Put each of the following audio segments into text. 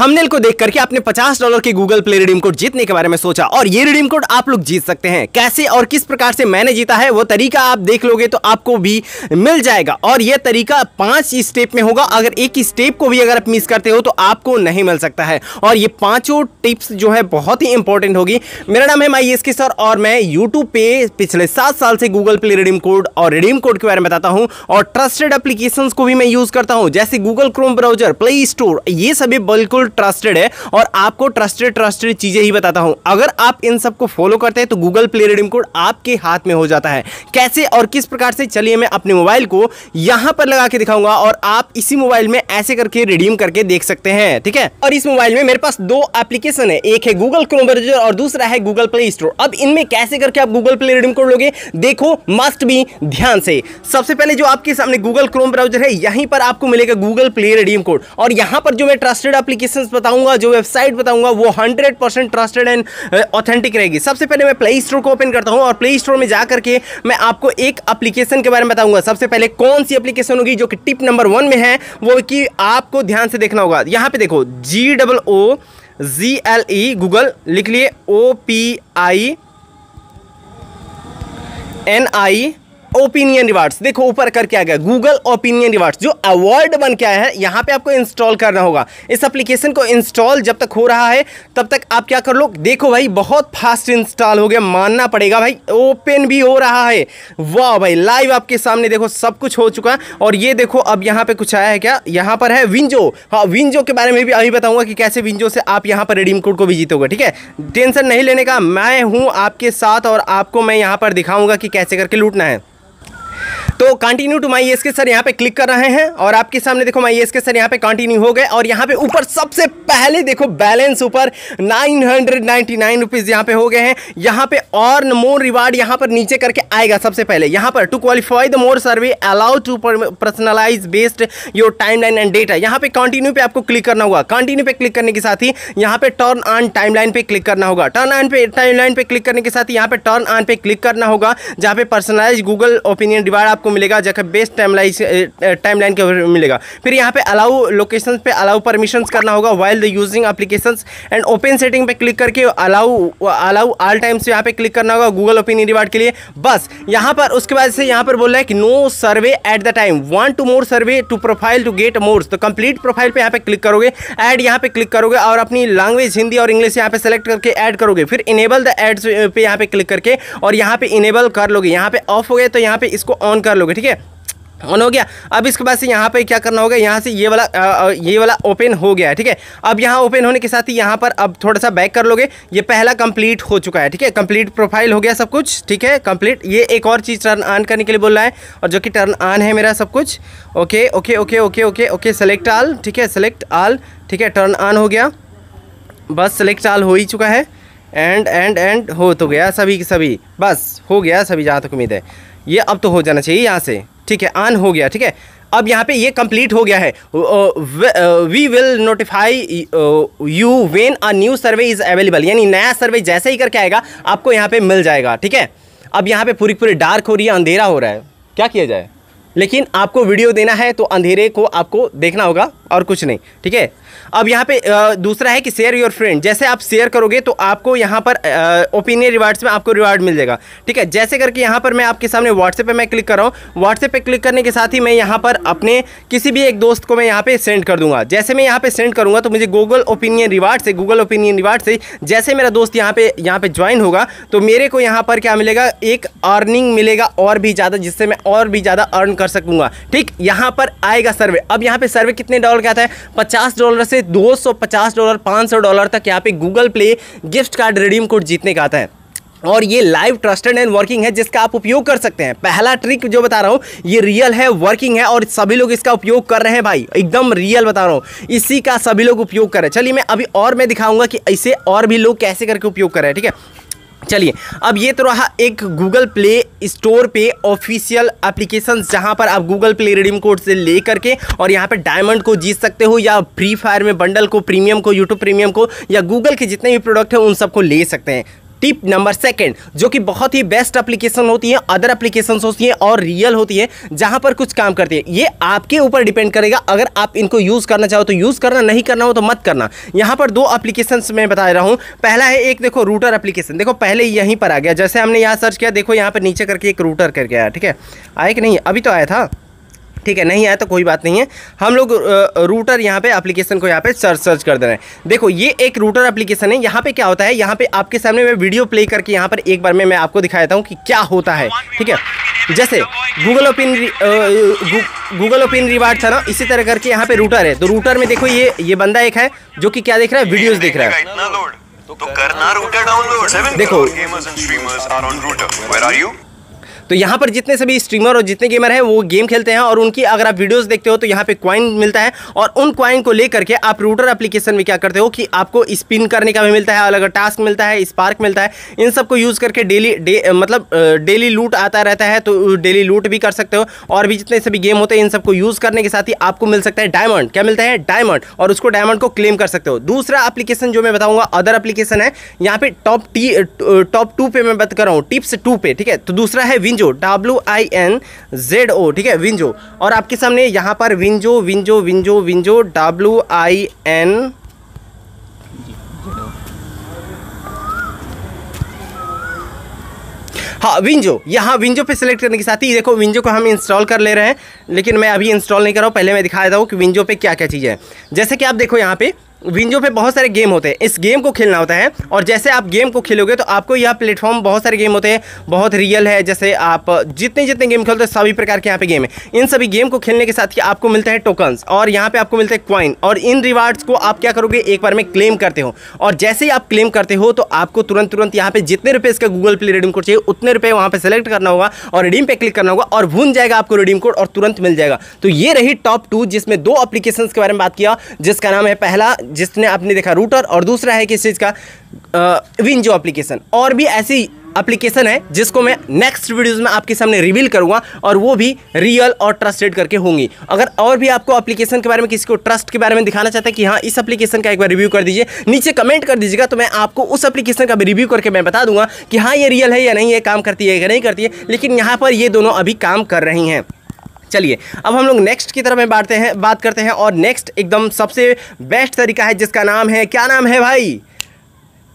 Thumbnail को देख करके आपने $50 के गूगल प्ले रिडीम कोड जीतने के बारे में सोचा और ये रिडीम कोड आप लोग जीत सकते हैं। कैसे और किस प्रकार से मैंने जीता है वो तरीका आप देख लोगे तो आपको भी मिल जाएगा। और ये तरीका 5 स्टेप में होगा। अगर एक स्टेप को भी अगर आप मिस करते हो तो आपको नहीं मिल सकता है। और ये 5 टिप्स जो है बहुत ही इंपॉर्टेंट होगी। मेरा नाम है माईएसके सर और मैं यूट्यूब पे पिछले 7 साल से गूगल प्ले रिडीम कोड और रिडीम कोड के बारे में बताता हूं और ट्रस्टेड एप्लीकेशंस को भी मैं यूज करता हूं, जैसे Google Chrome browser, play store, ये सभी बिल्कुल ट्रस्टेड है और आपको ट्रस्टेड चीजें ही बताता हूं। अगर आप इन सबको फॉलो करते हैं तो गूगल प्ले रिडीम कोड आपके हाथ में हो जाता है। कैसे और किस प्रकार से, चलिए मैं अपने मोबाइल को यहां पर लगा के दिखाऊंगा और आप इसी मोबाइल में ऐसे करके रिडीम करके देख सकते हैं, ठीक है। और इस मोबाइल में मेरे पास 2 एप्लीकेशन है, एक है गूगल क्रोम ब्राउजर और दूसरा है गूगल प्ले स्टोर। अब इनमें कैसे करके आप गूगल प्ले रिडीम कोड लोगे, देखो मस्ट बी ध्यान से। सबसे पहले जो आपके सामने गूगल क्रोम ब्राउजर है, यहीं पर आपको मिलेगा गूगल प्ले रिडीम कोड और यहां पर जो मैं ट्रस्टेड एप्लीकेशंस बताऊंगा, जो वेबसाइट बताऊंगा वो 100% ट्रस्टेड एंड ऑथेंटिक रहेगी। सबसे पहले मैं प्ले स्टोर को ओपन करता हूं और प्ले स्टोर में जाकर के मैं आपको एक एप्लीकेशन के बारे में बताऊंगा। सबसे पहले कौन सी एप्लीकेशन होगी जो कि टिप नंबर 1 में है, वो कि आपको ध्यान से देखना होगा। यहां पे देखो GOOGLE गूगल लिख लिए, OPINI ओपिनियन रिवार्ड्स। देखो ऊपर करके आ गया गूगल ओपिनियन रिवार्ड्स, जो अवार्ड बन के आया है। यहां पे आपको इंस्टॉल करना होगा। इस एप्लीकेशन को इंस्टॉल जब तक हो रहा है तब तक आप क्या कर लो, देखो भाई बहुत फास्ट इंस्टॉल हो गया, मानना पड़ेगा भाई। ओपन भी हो रहा है, वाह भाई, लाइव आपके सामने देखो सब कुछ हो चुका है। और ये देखो अब यहाँ पे कुछ आया है क्या, यहाँ पर है विंजो। हाँ, विंजो के बारे में भी अभी बताऊंगा कि कैसे विंजो से आप यहाँ पर रिडीम कोड को भी जीतोगे, ठीक है। टेंशन नहीं लेने का, मैं हूँ आपके साथ और आपको मैं यहाँ पर दिखाऊंगा कि कैसे करके लूटना है। तो कंटिन्यू टू माईएसके सर यहाँ पे क्लिक कर रहे हैं और आपके सामने देखो माईएसके सर यहाँ पे कंटिन्यू हो गए। और यहाँ पे ऊपर सबसे पहले देखो बैलेंस ऊपर 999 रुपीज यहाँ पे हो गए हैं। यहाँ पे और मोर रिवार्ड यहाँ पर नीचे करके आएगा। सबसे पहले यहाँ पर to qualify the more survey allow to personalise based your timeline and data, यहाँ पे कंटिन्यू पे आपको क्लिक करना होगा। कंटिन्यू पे क्लिक करने के साथ ही यहाँ पे टर्न ऑन टाइमलाइन पे क्लिक करना होगा। टर्न ऑन पे टाइमलाइन पे क्लिक करने के साथ यहाँ पे टर्न ऑन पे क्लिक करना होगा, जहाँ पे पर्सनलाइज गूगल ओपिनियन रिवार्ड आपको मिलेगा, जगह बेस्ट टाइमलाइन के मिलेगा। फिर यहाँ पे अलाउ लोकेशंस पे अलाउ परमिशंस करना होगा while the using applications and open setting पे क्लिक करके अलाउ ऑल टाइम्स यहाँ पे क्लिक करना होगा गूगल ओपिनियन रिवार्ड के लिए। बस यहाँ पर उसके बाद से यहाँ पर बोल रहा है कि no survey at the time, want to more survey to profile to get more. तो कंप्लीट प्रोफाइल पे यहाँ पे क्लिक करोगे, ऐड यहाँ पे क्लिक करोगे और अपनी लैंग्वेज हिंदी और इंग्लिश यहाँ पे सेलेक्ट करके ऐड करोगे। फिर इनेबल द एड्स पे यहाँ पे क्लिक करके और यहाँ पे इनेबल कर लोगे। यहाँ पे ऑफ हो गए तो यहाँ पे इसको ऑन कर लोगे, ठीक है, ऑन हो गया। अब इसके बाद से यहाँ पे क्या करना होगा, यहाँ से ये वाला ओपन हो गया है, ठीक है। अब यहाँ ओपन होने के साथ ही यहाँ पर अब थोड़ा सा बैक कर लोगे, ये पहला कंप्लीट हो चुका है, ठीक है। कंप्लीट प्रोफाइल हो गया सब कुछ, ठीक है, कंप्लीट। ये एक और चीज़ टर्न ऑन करने के लिए बोल रहा है और जो कि टर्न ऑन है मेरा सब कुछ। Okay okay okay okay okay okay, select all, ठीक है, सेलेक्ट ऑल, ठीक है, टर्न ऑन हो गया। बस सेलेक्ट ऑल हो ही चुका है एंड हो तो गया सभी, बस हो गया सभी, जहाँ तक उम्मीद है ये अब तो हो जाना चाहिए यहाँ से, ठीक है, ऑन हो गया, ठीक है। अब यहाँ पे ये कंप्लीट हो गया है। We will notify you when a new survey is available, यानी नया सर्वे जैसे ही करके आएगा आपको यहाँ पे मिल जाएगा, ठीक है। अब यहाँ पे पूरी डार्क हो रही है, अंधेरा हो रहा है, क्या किया जाए, लेकिन आपको वीडियो देना है तो अंधेरे को आपको देखना होगा और कुछ नहीं, ठीक है। अब यहाँ पे दूसरा है कि शेयर योर फ्रेंड, जैसे आप शेयर करोगे तो आपको यहाँ पर ओपिनियन रिवार्ड्स में आपको रिवार्ड मिल जाएगा, ठीक है। जैसे करके यहाँ पर मैं आपके सामने व्हाट्सएप पे मैं क्लिक कर रहा हूँ। व्हाट्सएप पे क्लिक करने के साथ ही मैं यहाँ पर अपने किसी भी एक दोस्त को मैं यहाँ पे सेंड कर दूंगा। जैसे मैं यहाँ पे सेंड करूँगा तो मुझे गूगल ओपिनियन रिवार्ड से जैसे मेरा दोस्त यहाँ पे ज्वाइन होगा तो मेरे को यहाँ पर क्या मिलेगा, एक अर्निंग मिलेगा और भी ज़्यादा, जिससे मैं और भी ज़्यादा अर्न कर सकूँगा, ठीक। यहाँ पर आएगा सर्वे। अब यहाँ पे सर्वे कितने डॉलर का आता है, $50 से $250 $500 तक यहाँ पे Google play gift card redeem code जीतने का आता है। और ये लाइव ट्रस्टेड एंड वर्किंग है, जिसका आप उपयोग कर सकते हैं। पहला ट्रिक जो बता रहा हूँ ये रियल है, वर्किंग है और सभी लोग इसका उपयोग कर रहे हैं भाई, एकदम रियल बता रहा हूँ, इसी का सभी लोग उपयोग कर रहे हैं। चलिए मैं अभी और मैं दिखाऊंगा कि ऐसे और भी लोग कैसे करके उपयोग कर रहे हैं, ठीक है। चलिए अब ये तो रहा एक गूगल प्ले स्टोर पे ऑफिशियल एप्लीकेशन, जहां पर आप गूगल प्ले रिडीम कोड से ले करके और यहां पे डायमंड को जीत सकते हो, या फ्री फायर में बंडल को, प्रीमियम को, यूट्यूब प्रीमियम को, या गूगल के जितने भी प्रोडक्ट हैं उन सबको ले सकते हैं, टिप नंबर सेकंड, जो कि बहुत ही बेस्ट एप्लीकेशन होती है, अदर एप्लीकेशन होती है और रियल होती है, जहां पर कुछ काम करती है। ये आपके ऊपर डिपेंड करेगा, अगर आप इनको यूज करना चाहो तो यूज करना, नहीं करना हो तो मत करना। यहां पर दो एप्लीकेशंस मैं बता रहा हूं। पहला है एक, देखो रूटर एप्लीकेशन, देखो पहले यहीं पर आ गया, जैसे हमने यहां सर्च किया, देखो यहां पर नीचे करके एक रूटर करके आया, ठीक है, आया कि नहीं, अभी तो आया था, ठीक है, नहीं आया तो कोई बात नहीं है, हम लोग रूटर यहाँ पे एप्लीकेशन को यहाँ पे सर्च कर दे रहे हैं। देखो ये एक रूटर एप्लीकेशन है। यहाँ पे क्या होता है, यहाँ पे आपके सामने मैं वीडियो प्ले करके यहाँ पर एक बार में मैं आपको दिखा देता हूँ कि क्या होता है, ठीक है। जैसे गूगल ओपन रिवार्ड था ना, इसी तरह करके यहाँ पे रूटर है। तो रूटर में देखो ये बंदा एक है जो कि क्या देख रहा है, वीडियोज देख रहा है। तो करना रूटर डाउनलोड। देखो gamers and streamers are on router, where are you? तो यहाँ पर जितने सभी स्ट्रीमर और जितने गेमर हैं वो गेम खेलते हैं, और उनकी अगर आप वीडियोस देखते हो तो यहाँ पे कॉइन मिलता है, और उन कॉइन को लेकर के आप रूटर एप्लीकेशन में क्या करते हो कि आपको स्पिन करने का भी मिलता है, अलग अलग टास्क मिलता है, स्पार्क मिलता है। इन सबको यूज़ करके डेली लूट आता रहता है, तो डेली लूट भी कर सकते हो। और भी जितने सभी गेम होते हैं इन सबको यूज़ करने के साथ ही आपको मिल सकता है डायमंड। क्या मिलता है? डायमंड, और उसको डायमंड को क्लेम कर सकते हो। दूसरा एप्लीकेशन जो मैं बताऊँगा अदर एप्लीकेशन है, यहाँ पे टॉप 2 पे मैं बात कर रहा हूँ, टिप्स 2 पे, ठीक है। तो दूसरा है विंजो, WINZO, ठीक है, विंजो। और आपके सामने यहाँ पर विंजो WIN, हाँ विंजो। यहाँ विंजो पे सिलेक्ट करने के साथ ही देखो विंजो को हम इंस्टॉल कर ले रहे हैं, लेकिन मैं अभी इंस्टॉल नहीं कर रहा हूँ, पहले मैं दिखा देता हूँ कि विंजो पे क्या क्या चीज़ है। जैसे कि आप देखो यहाँ पे विंजो पे बहुत सारे गेम होते हैं, इस गेम को खेलना होता है, और जैसे आप गेम को खेलोगे तो आपको यह प्लेटफॉर्म, बहुत सारे गेम होते हैं, बहुत रियल है, जैसे आप जितने गेम खेलते हैं सभी प्रकार के यहाँ पे गेम है। इन सभी गेम को खेलने के साथ ही आपको मिलता है टोकन्स, और यहाँ पे आपको मिलते हैं क्वाइन, और इन रिवार्ड्स को आप क्या करोगे, एक बार में क्लेम करते हो। और जैसे ही आप क्लेम करते हो तो आपको तुरंत यहाँ पे जितने रुपये इसका गूगल प्ले रिडीम कोड चाहिए उतने रुपये वहाँ पे सेलेक्ट करना होगा और रिडीम पे क्लिक करना होगा, और भून जाएगा आपको रिडीम कोड और तुरंत मिल जाएगा। तो ये रही टॉप 2, जिसमें 2 एप्लीकेशन के बारे में बात किया, जिसका नाम है, पहला जिसने आपने देखा रूटर, और दूसरा है किस चीज़ का, विंजो एप्लीकेशन। और भी ऐसी एप्लीकेशन है जिसको मैं नेक्स्ट वीडियोस में आपके सामने रिवील करूंगा, और वो भी रियल और ट्रस्टेड करके होंगी। अगर और भी आपको एप्लीकेशन के बारे में, किसी को ट्रस्ट के बारे में दिखाना चाहता है कि हाँ इस एप्लीकेशन का एक बार रिव्यू कर दीजिए, नीचे कमेंट कर दीजिएगा, तो मैं आपको उस एप्लीकेशन का भी रिव्यू करके मैं बता दूंगा कि हाँ ये रियल है या नहीं, ये काम करती है या नहीं करती है। लेकिन यहाँ पर ये दोनों अभी काम कर रही हैं। चलिए अब हम लोग नेक्स्ट की तरफ में बात करते हैं, और नेक्स्ट एकदम सबसे बेस्ट तरीका है, जिसका नाम है, क्या नाम है भाई,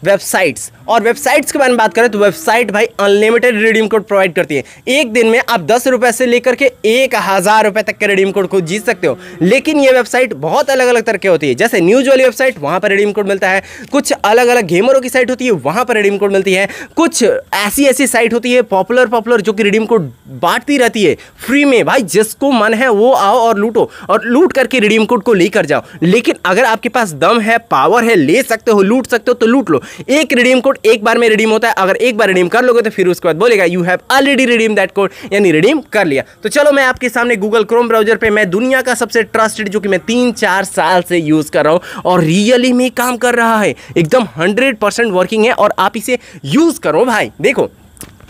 वेबसाइट्स। और वेबसाइट्स के बारे में बात करें तो वेबसाइट भाई अनलिमिटेड रिडीम कोड प्रोवाइड करती है। एक दिन में आप 10 रुपये से लेकर के 1000 रुपये तक के रिडीम कोड को जीत सकते हो। लेकिन ये वेबसाइट बहुत अलग अलग तरह की होती है, जैसे न्यूज़ वाली वेबसाइट, वहाँ पर रिडीम कोड मिलता है। कुछ अलग अलग गेमरों की साइट होती है, वहाँ पर रिडीम कोड मिलती है। कुछ ऐसी साइट होती है पॉपुलर जो कि रिडीम कोड बांटती रहती है फ्री में। भाई जिसको मन है वो आओ और लूटो, और लूट करके रिडीम कोड को लेकर जाओ। लेकिन अगर आपके पास दम है, पावर है, ले सकते हो, लूट सकते हो, तो लूट लो। एक रिडीम कोड एक बार में रिडीम होता है, अगर एक बार रिडीम कर लोगे तो फिर उसके बाद बोलेगा you have already redeem that code, यानी रिडीम कर लिया। तो चलो मैं आपके सामने गूगल क्रोम ब्राउजर पे, मैं दुनिया का सबसे ट्रस्टेड, जो कि मैं 3-4 साल से यूज कर रहा हूं और रियली में काम कर रहा है, एकदम 100% वर्किंग है, और आप इसे यूज करो भाई। देखो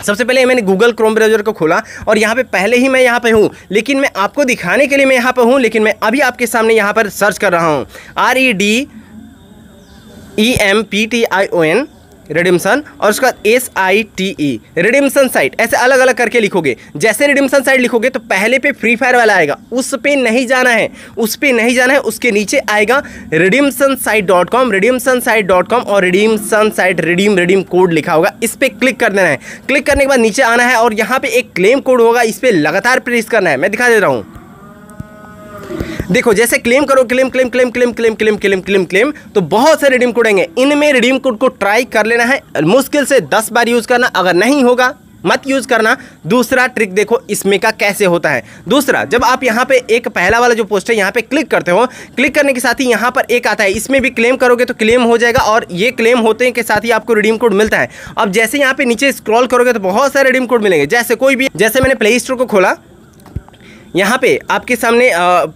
सबसे पहले मैंने गूगल क्रोम ब्राउजर को खोला, और यहाँ पे पहले ही मैं यहाँ पे हूँ, लेकिन मैं आपको दिखाने के लिए मैं यहाँ पे हूँ, लेकिन मैं अभी आपके सामने यहाँ पर सर्च कर रहा हूँ REDEMPTION रिडिम्सन, और उसका SITE रिडिम्सन साइट, ऐसे अलग अलग करके लिखोगे। जैसे रिडिम्सन साइट लिखोगे तो पहले पे फ्री फायर वाला आएगा, उस पे नहीं जाना है, उसके नीचे आएगा redimsonsite.com और रिडीम्सन साइट रिडीम कोड लिखा होगा, इस पे क्लिक कर देना है। क्लिक करने के बाद नीचे आना है, और यहाँ पे एक क्लेम कोड होगा, इस पे लगातार प्रेस करना है। मैं दिखा दे रहा हूँ, देखो जैसे क्लेम करो, क्लेम, तो बहुत से रिडीम कोड आएंगे। इनमें रिडीम कोड को ट्राई कर लेना है, मुश्किल से 10 बार यूज करना, अगर नहीं होगा मत यूज करना। दूसरा ट्रिक देखो इसमें का कैसे होता है। दूसरा, जब आप यहाँ पे एक पहला वाला जो पोस्ट है यहाँ पे क्लिक करते हो, क्लिक करने के साथ ही यहाँ पर एक आता है, इसमें भी क्लेम करोगे तो क्लेम हो जाएगा, और ये क्लेम होते के साथ ही आपको रिडीम कोड मिलता है। अब जैसे यहाँ पे नीचे स्क्रॉल करोगे तो बहुत सारे रिडीम कोड मिलेंगे, जैसे कोई भी, जैसे मैंने प्ले स्टोर को खोला, यहाँ पे आपके सामने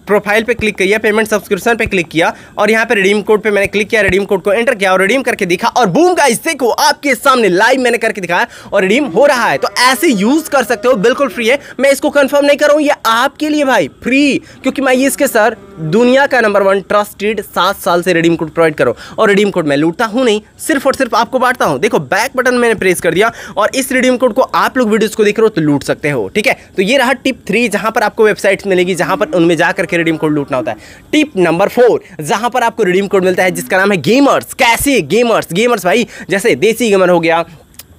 प्रोफाइल पे क्लिक किया, पेमेंट सब्सक्रिप्शन पे क्लिक किया और यहाँ पे रिडीम कोड पे मैंने क्लिक किया, रिडीम कोड को एंटर किया और रिडीम करके दिखा और बूम गाइस देखो आपके सामने लाइव मैंने करके दिखाया और रिडीम हो रहा है। तो ऐसे यूज कर सकते हो, बिल्कुल फ्री है। मैं इसको कंफर्म नहीं कर रहा हूँ, ये आपके लिए भाई फ्री, क्योंकि मैं इसके सर दुनिया का नंबर 1 ट्रस्टेड 7 साल से रिडीम कोड प्रोवाइड करो और रिडीम कोड मैं लूटता हूँ नहीं, सिर्फ और सिर्फ आपको बांटता हूँ। देखो बैक बटन मैंने प्रेस कर दिया और इस रिडीम कोड को आप लोग वीडियोस को देख रहे हो तो लूट सकते हो। ठीक है, तो ये रहा टिप 3 जहां पर आपको वेबसाइट्स मिलेगी जहां पर उनमें जाकर के रिडीम कोड लूटना होता है। टिप नंबर 4 जहां पर आपको रिडीम कोड मिलता है जिसका नाम है गेमर्स। कैसे गेमर्स भाई, जैसे देसी गेमर हो गया,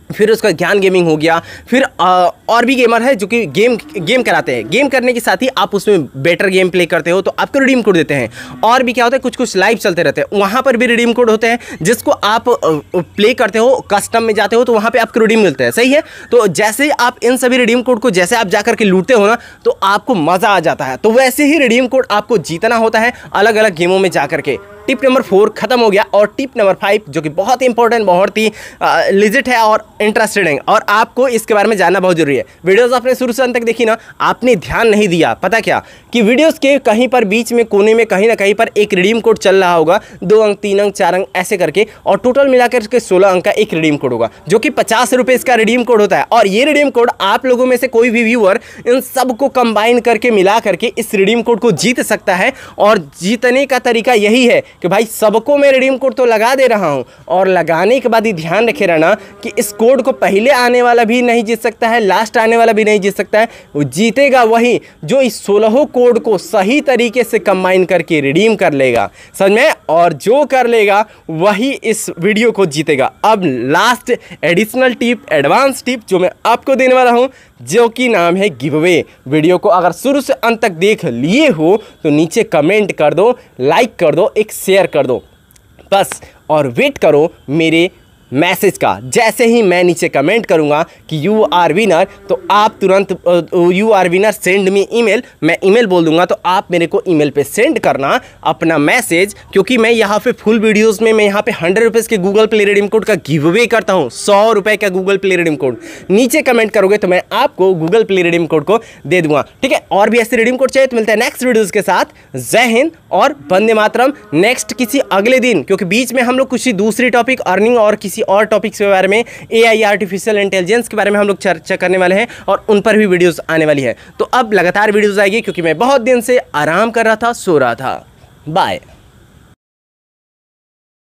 फिर उसका ज्ञान गेमिंग हो गया, फिर और भी गेमर है जो कि गेम कराते हैं। गेम करने के साथ ही आप उसमें बेटर गेम प्ले करते हो तो आपको रिडीम कोड देते हैं। और भी क्या होता है, कुछ कुछ लाइव चलते रहते हैं, वहाँ पर भी रिडीम कोड होते हैं जिसको आप प्ले करते हो, कस्टम में जाते हो तो वहाँ पे आपको रिडीम मिलते हैं। सही है, तो जैसे आप इन सभी रिडीम कोड को जैसे आप जाकर के लूटते हो ना तो आपको मज़ा आ जाता है। तो वैसे ही रिडीम कोड आपको जीतना होता है अलग अलग गेमों में जाकर के। टिप नंबर 4 खत्म हो गया और टिप नंबर 5 जो कि बहुत ही इंपॉर्टेंट, बहुत ही लिजिट है और इंटरेस्टेड है और आपको इसके बारे में जानना बहुत जरूरी है। वीडियोस आपने शुरू से अंत तक देखी ना, आपने ध्यान नहीं दिया, पता क्या कि वीडियोस के कहीं पर बीच में कोने में कहीं ना कहीं पर एक रिडीम कोड चल रहा होगा, 2 अंक 3 अंक 4 अंक ऐसे करके, और टोटल मिलाकर के 16 अंक का एक रिडीम कोड होगा जो कि 50 रुपये इसका रिडीम कोड होता है। और ये रिडीम कोड आप लोगों में से कोई भी व्यूअर इन सबको कंबाइन करके मिला करके इस रिडीम कोड को जीत सकता है। और जीतने का तरीका यही है कि भाई सबको मैं रिडीम कोड तो लगा दे रहा हूं और लगाने के बाद ही ध्यान रखे रहना कि इस कोड को पहले आने वाला भी नहीं जीत सकता है, लास्ट आने वाला भी नहीं जीत सकता है। वो जीतेगा वही जो इस 16 कोड को सही तरीके से कंबाइन करके रिडीम कर लेगा, समझ में, और जो कर लेगा वही इस वीडियो को जीतेगा। अब last additional tip, advance tip जो मैं आपको देने वाला हूं जो कि नाम है गिव अवे। वीडियो को अगर शुरू से अंत तक देख लिए हो तो नीचे कमेंट कर दो, लाइक कर दो, एक शेयर कर दो बस, और वेट करो मेरे मैसेज का। जैसे ही मैं नीचे कमेंट करूंगा कि यू आर विनर तो आप तुरंत you are winner send me email, मैं ईमेल बोल दूंगा तो आप मेरे को ईमेल पे सेंड करना अपना मैसेज, क्योंकि मैं यहाँ पे फुल वीडियोस में मैं यहाँ पे 100 रुपीज़ के गूगल प्ले रिडीम कोड का गिव अवे करता हूँ। 100 रुपये का गूगल प्ले रिडीम कोड नीचे कमेंट करोगे तो मैं आपको गूगल प्ले रिडीम कोड को दे दूंगा। ठीक है, और भी ऐसे रिडीम कोड चाहिए तो मिलता है नेक्स्ट वीडियोज़ के साथ। जय हिंद और वंदे मातरम। नेक्स्ट किसी अगले दिन, क्योंकि बीच में हम लोग कुछ दूसरी टॉपिक अर्निंग और किसी और टॉपिक्स के बारे में, AI आर्टिफिशियल इंटेलिजेंस के बारे में हम लोग चर्चा करने वाले हैं और उन पर भी वीडियोस आने वाली है। तो अब लगातार वीडियोस आएगी क्योंकि मैं बहुत दिन से आराम कर रहा था, सो रहा था। बाय।